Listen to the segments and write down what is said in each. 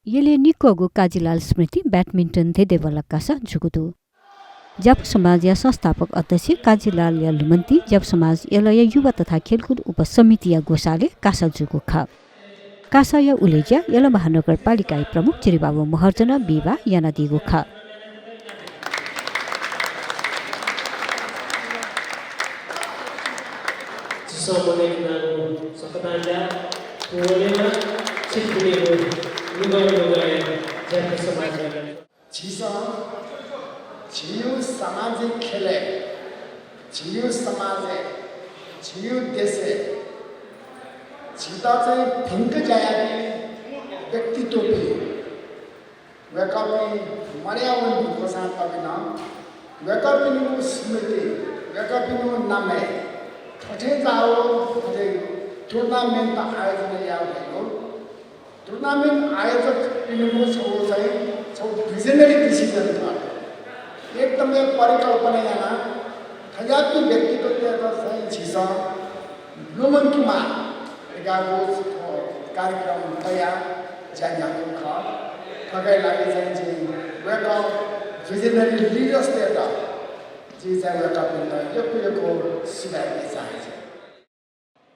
येले निकोगु काजीलाल स्मृति ब्याडमिन्टन धेदे बलक्कासा जुगुदु जप समाज या संस्थापक अध्यक्ष काजीलाल यलुमन्ती जप समाज यलय युवा तथा खेलकुद उपसमिति या गोसाले कासा जुगु ख कासा या उलेज्या यल महानगरपालिका प्रमुख चिरिबाबु महर्जन बिवा याना दिगु ख छियो सामाजिक खेले छियो समाज छियो देश छिता चाहिँ फिंक जायाले व्यक्तित्व पे वेकअप मर्यावन घोषणा तबिना वेकअप नु स्मृति वेकअप नु नामे ठठे जाओ ठठे टुर्नामेन्ट आयोजना याको टुर्नामेन्ट आयोजक नु छ भिजनरी डिसिजन था एकदमै परिकल्पना याना खजाती व्यक्तित्व चाहिँ छिसा लुमन्कीमा एगाको कार्यक्रम तयार जान्याको ख ठगै लागि चाहिँ वेकअप भिजनरी लिडर्स देता जे चाहिँ वेकअप यो सिधाइ चाहिन्छ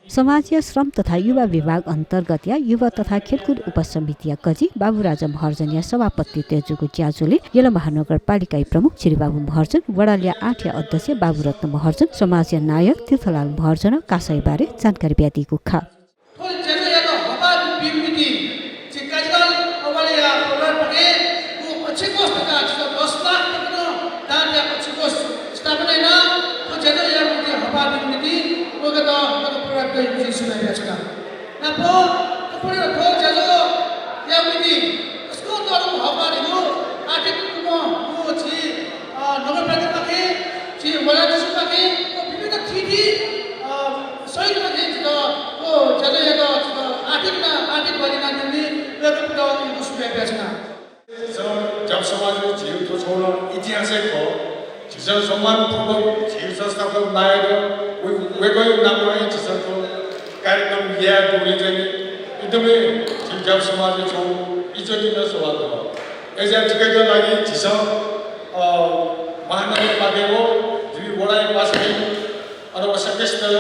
समाज या श्रम तथा युवा विभाग अन्तर्गत या युवा तथा खेलकुद उपसमिति कजी बाबुराजा महर्जन या सभापति तेजुको च्याजुले यल महानगरपालिका प्रमुख श्रीबाबु महर्जन वडालिया 8 या अध्यक्ष बाबुरत्न महर्जन समाज या नायक तीर्थलाल महर्जन कासाईबारे जानकारी ब्यादिएको खा जब समाज में जीव तो छोड़ो इतिहास को जिसे सम्मान पूर्वक जीव संस्थापक नायक वे कोई नाम है जिसे तो कार्यक्रम लिया बोले जाने इतने जब समाज में छोड़ इजोनी न सवाल हो ऐसे टिकट लगी जिसे महानगर पाके वो जी बड़ा एक पास में और वो संकेश में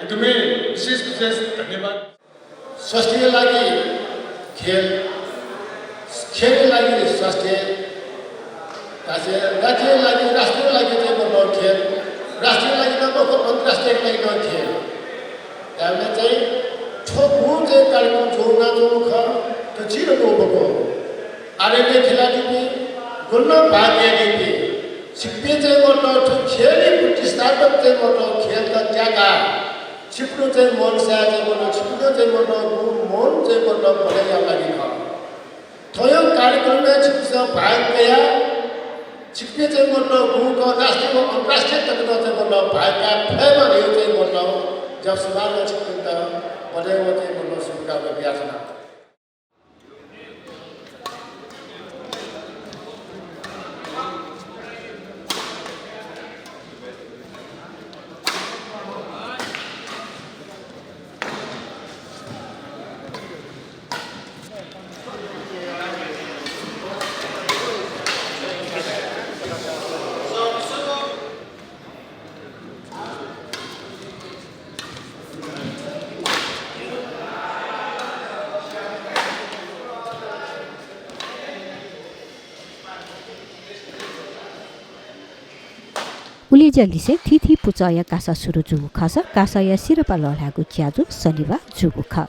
इतने विशेष धन्यवाद स्वास्थ्य लगी खेल लागि स्वास्थ्य राज्य लागि राष्ट्रिय लागि चाहिँ बडो खेल राष्ट्रिय लागि त अन्तर्राष्ट्रिय लागि खेल त्यसले चाहिँ ठोकु चाहिँ कार्यक्रम जोड्न जोख त छिरो बोको आरेले खेलाडी पनि गुल्न भाग्य दिए सिक्पे चाहिँ बडो खेली पुटी स्टार्टअप चाहिँ बडो खेल त ज्यागा छिप्रो चाहिँ मन सा चाहिँ बडो छिप्रो चाहिँ बडो मन चाहिँ बडो भले लागि ख थयो कार्यक्रम में चिकित्सा भाग गया चिकित्सा चाहिँ बोल्नु गुणको राष्ट्रिय अन्तर्राष्ट्रिय तकनिक चाहिँ बोल्नु भागका फेमर यो चाहिँ बोल्नु जब समाजमा चिकित्सा बढेको चाहिँ बोल्नु शुभकामना व्यासना उले जलिसे थिथि पुचाया कासा सुरु जुगु खस कासा या सिरपा लढाको च्याजु शनिबार जुगु ख